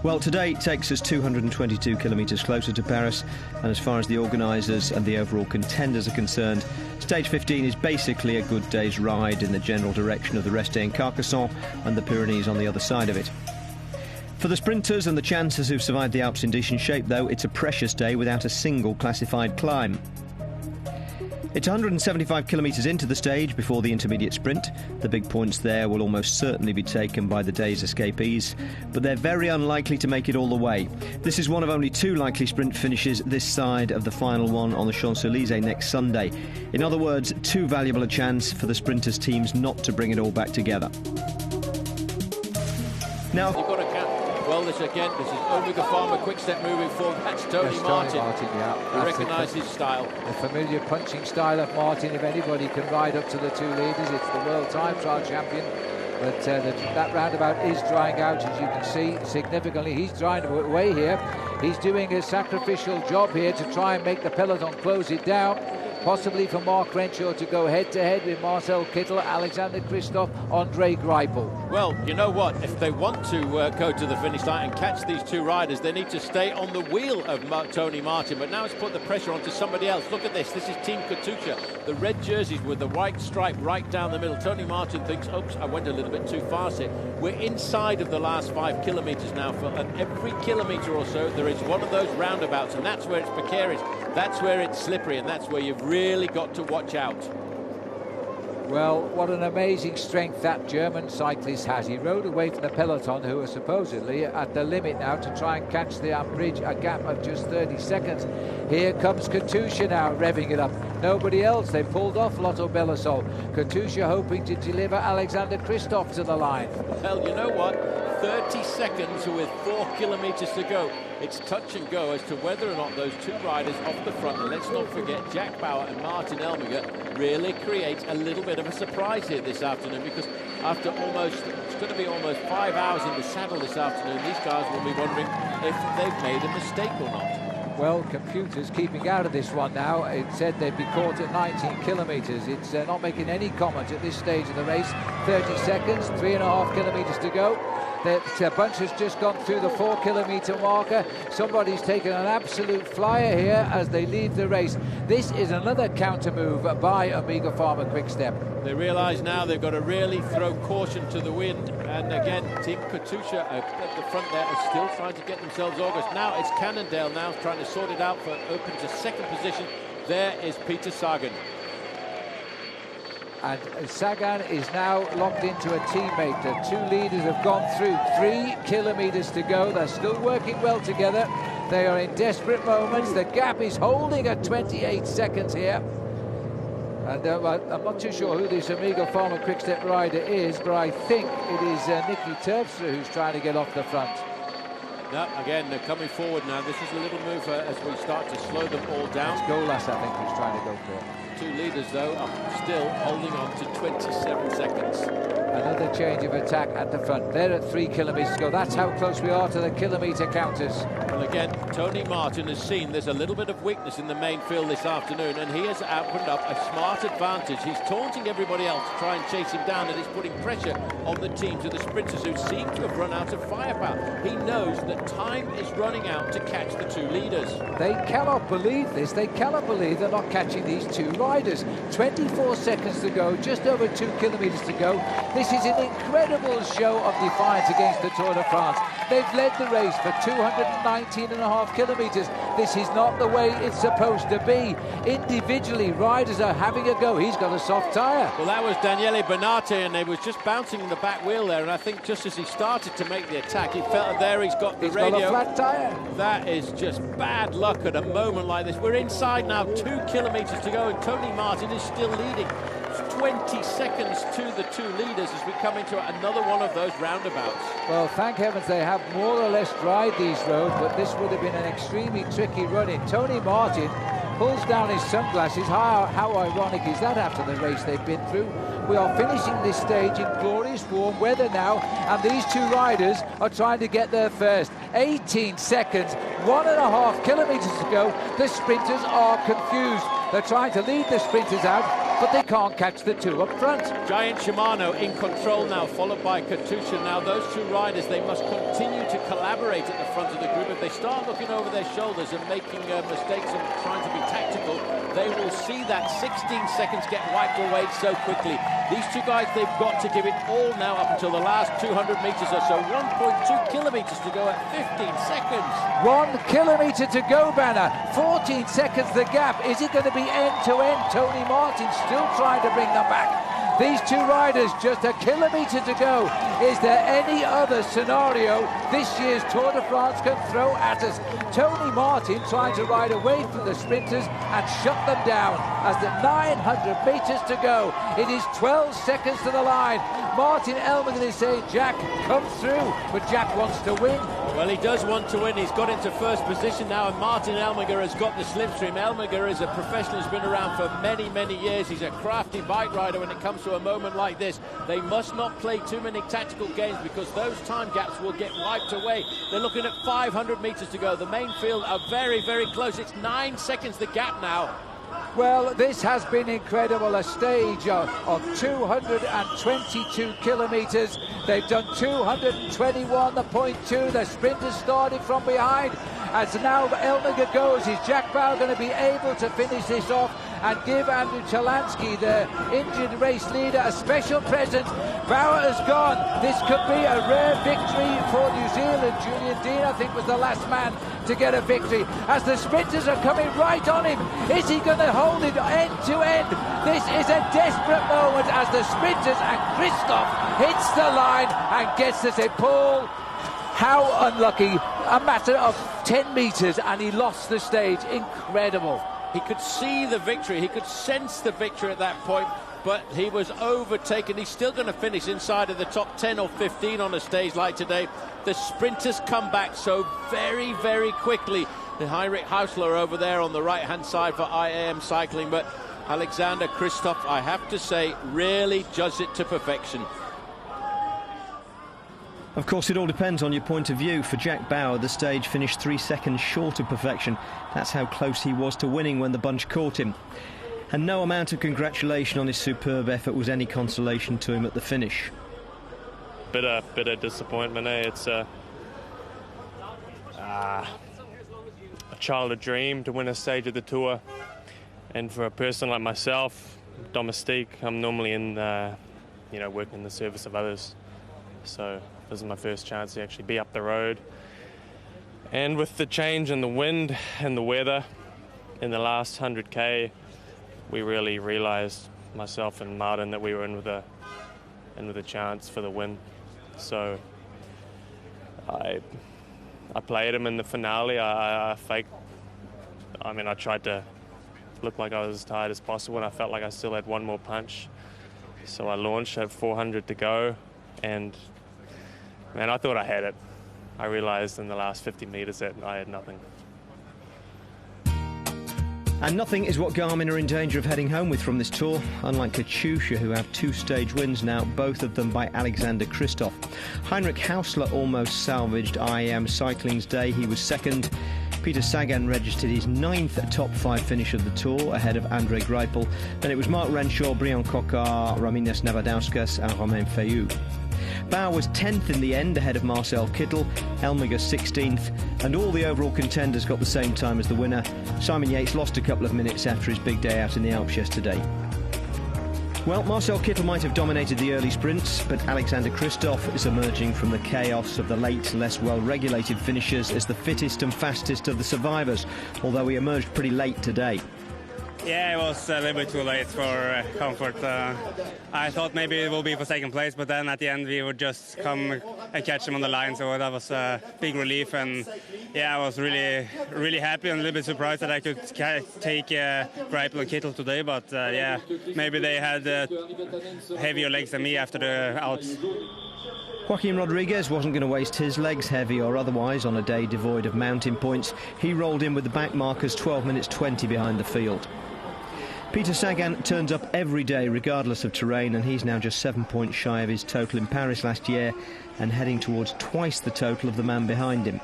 Well, today takes us 222 kilometres closer to Paris, and as far as the organisers and the overall contenders are concerned, Stage 15 is basically a good day's ride in the general direction of the Restay in Carcassonne and the Pyrenees on the other side of it. For the sprinters and the chancers who've survived the Alps in decent shape, though, it's a precious day without a single classified climb. It's 175 kilometres into the stage before the intermediate sprint. The big points there will almost certainly be taken by the day's escapees, but they're very unlikely to make it all the way. This is one of only two likely sprint finishes this side of the final one on the Champs-Élysées next Sunday. In other words, too valuable a chance for the sprinters' teams not to bring it all back together. Now, you've got to count. Well, this is Omega Pharma Quick-Step moving forward. That's Tony Martin. Yeah. You recognise his style. The familiar punching style of Martin. If anybody can ride up to the two leaders, it's the world time trial champion. But that roundabout is drying out, as you can see, significantly. He's drying away here. He's doing a sacrificial job here to try and make the peloton close it down. Possibly for Mark Renshaw to go head-to-head with Marcel Kittel, Alexander Kristoff, Andre Greipel. Well, you know what? If they want to go to the finish line and catch these two riders, they need to stay on the wheel of Tony Martin. But now it's put the pressure onto somebody else. Look at this. This is Team Katusha. The red jerseys with the white stripe right down the middle. Tony Martin thinks, oops, I went a little bit too fast here. We're inside of the last 5 kilometres now, Phil, and every kilometre or so there is one of those roundabouts, and that's where it's precarious. That's where it's slippery, and that's where you've really got to watch out. Well, what an amazing strength that German cyclist has. He rode away from the peloton, who are supposedly at the limit now to try and catch the bridge, a gap of just 30 seconds. Here comes Katusha now, revving it up. Nobody else. They pulled off Lotto Belisol. Katusha hoping to deliver Alexander Kristoff to the line. Well, you know what? 30 seconds with 4 kilometres to go. It's touch and go as to whether or not those two riders off the front, and let's not forget Jack Bauer and Martin Elmiger, really create a little bit of a surprise here this afternoon, because after it's going to be almost 5 hours in the saddle this afternoon, these guys will be wondering if they've made a mistake or not. Well, computers keeping out of this one now. It said they'd be caught at 19 kilometres. It's not making any comment at this stage of the race. 30 seconds, 3.5 kilometres to go. The bunch has just gone through the 4 kilometre marker. Somebody's taken an absolute flyer here as they leave the race. This is another counter move by Omega Pharma Quick-Step. They realise now they've got to really throw caution to the wind. And again, Team Katusha at the front there are still trying to get themselves organised. Now it's Cannondale now trying to sort it out for open to second position. There is Peter Sagan. And Sagan is now locked into a teammate. The two leaders have gone through. 3 kilometres to go. They're still working well together. They are in desperate moments. The gap is holding at 28 seconds here. And I'm not too sure who this Omega Pharma Quick-Step rider is, but I think it is Nicky Terpstra who's trying to get off the front. No, again, they're coming forward now. This is a little move as we start to slow them all down. It's Golas, I think, who's trying to go for it. Two leaders, though, are still holding on to 27 seconds. Another change of attack at the front. They're at 3 kilometres to go. That's how close we are to the kilometre counters. Well, again, Tony Martin has seen there's a little bit of weakness in the main field this afternoon, and he has opened up a smart advantage. He's taunting everybody else to try and chase him down, and it's putting pressure on the teams of the sprinters who seem to have run out of firepower. He knows that time is running out to catch the two leaders. They cannot believe this. They cannot believe they're not catching these two riders. 24 seconds to go, just over 2 kilometres to go. This is an incredible show of defiance against the Tour de France. They've led the race for 219.5 kilometres. This is not the way it's supposed to be. Individually, riders are having a go. He's got a soft tyre. Well, that was Daniele Bernate, and he was just bouncing in the back wheel there, and I think just as he started to make the attack, he felt there he's got the radio. He's got a flat tyre. That is just bad luck at a moment like this. We're inside now, 2 kilometres to go, and Tony Martin is still leading. 20 seconds to the two leaders as we come into another one of those roundabouts. Well, thank heavens they have more or less dried these roads, but this would have been an extremely tricky run-in. Tony Martin pulls down his sunglasses. How ironic is that after the race they've been through? We are finishing this stage in glorious warm weather now, and these two riders are trying to get there first. 18 seconds, 1.5 kilometres to go. The sprinters are confused. They're trying to lead the sprinters out. but they can't catch the two up front. Giant Shimano in control now, followed by Katusha. Now those two riders, they must continue to collaborate at the front of the group. If they start looking over their shoulders and making mistakes and trying to be tactical, they will see that 16 seconds get wiped away so quickly. These two guys, they've got to give it all now up until the last 200 metres or so. 1.2 kilometres to go at 15 seconds. 1 kilometre to go, Banner. 14 seconds the gap. Is it going to be end-to-end? Tony Martin still trying to bring them back. These two riders, just a kilometre to go. Is there any other scenario this year's Tour de France can throw at us? Tony Martin trying to ride away from the sprinters and shut them down as the 900 metres to go. It is 12 seconds to the line. Martin Elmingen is saying, Jack, come through, but Jack wants to win. Well, he does want to win. He's got into first position now, and Martin Elminger has got the slipstream. Elminger is a professional who's been around for many, many years. He's a crafty bike rider when it comes to a moment like this. They must not play too many tactical games because those time gaps will get wiped away. They're looking at 500 metres to go. The main field are very, very close. It's 9 seconds the gap now. Well, this has been incredible, a stage of 222 kilometres. They've done 221.2. The sprinters started from behind. As now Elminger goes, is Jack Bauer going to be able to finish this off and give Andrew Chalansky, the injured race leader, a special present? Bauer has gone. This could be a rare victory for New Zealand. Julian Dean, I think, was the last man to get a victory. As the sprinters are coming right on him, is he going to hold it end to end? This is a desperate moment as the sprinters and Christoph hits the line and gets to say, Paul, how unlucky. A matter of 10 metres and he lost the stage. Incredible. He could see the victory. He could sense the victory at that point, but he was overtaken. He's still going to finish inside of the top 10 or 15 on a stage like today. The sprinters come back so very, very quickly. The Heinrich Hausler over there on the right-hand side for IAM Cycling, but Alexander Kristoff, I have to say, really does it to perfection. Of course, it all depends on your point of view. For Jack Bauer, the stage finished 3 seconds short of perfection. That's how close he was to winning when the bunch caught him. And no amount of congratulation on his superb effort was any consolation to him at the finish. Bitter disappointment, eh? It's a childhood dream to win a stage of the Tour. And for a person like myself, domestique, I'm normally in, working in the service of others. So this is my first chance to actually be up the road. And with the change in the wind and the weather in the last 100k, we really realised, myself and Martin, that we were in with a chance for the win. So I played him in the finale. I faked. I tried to look like I was as tired as possible, and I felt like I still had one more punch. So I launched at 400 to go, and man, I thought I had it. I realised in the last 50 metres that I had nothing. And nothing is what Garmin are in danger of heading home with from this tour, unlike Katusha, who have 2 stage wins now, both of them by Alexander Kristoff. Heinrich Hausler almost salvaged IAM Cycling's day. He was second. Peter Sagan registered his 9th top 5 finish of the Tour, ahead of André Greipel. Then it was Marc Renshaw, Brian Cocard, Ramines Navadauskas and Romain Fayou. Bauer was 10th in the end, ahead of Marcel Kittel, Elminger 16th, and all the overall contenders got the same time as the winner. Simon Yates lost a couple of minutes after his big day out in the Alps yesterday. Well, Marcel Kittel might have dominated the early sprints, but Alexander Kristoff is emerging from the chaos of the late, less well-regulated finishers as the fittest and fastest of the survivors, although he emerged pretty late today. Yeah, it was a little bit too late for comfort. I thought maybe it will be for second place, but then at the end we would just come and catch them on the line, so that was a big relief. And yeah, I was really, really happy and a little bit surprised that I could take Greipel and Kittel today, but yeah, maybe they had heavier legs than me after the outs. Joaquim Rodriguez wasn't going to waste his legs, heavy or otherwise, on a day devoid of mountain points. He rolled in with the back markers 12 minutes 20 behind the field. Peter Sagan turns up every day regardless of terrain, and he's now just 7 points shy of his total in Paris last year and heading towards twice the total of the man behind him.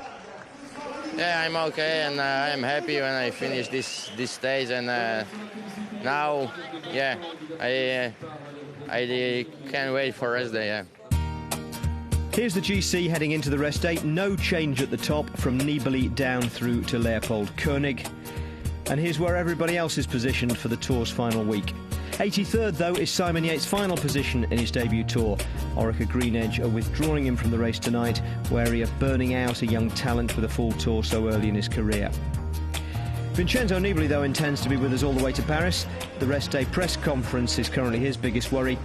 Yeah, I'm okay, and I'm happy when I finish this stage, and now, yeah, I can't wait for rest day. Yeah. Here's the GC heading into the rest day. No change at the top from Nibali down through to Leopold Koenig. And here's where everybody else is positioned for the Tour's final week. 83rd, though, is Simon Yates' final position in his debut Tour. Orica Greenedge are withdrawing him from the race tonight, wary of burning out a young talent with a full Tour so early in his career. Vincenzo Nibali, though, intends to be with us all the way to Paris. The rest day press conference is currently his biggest worry.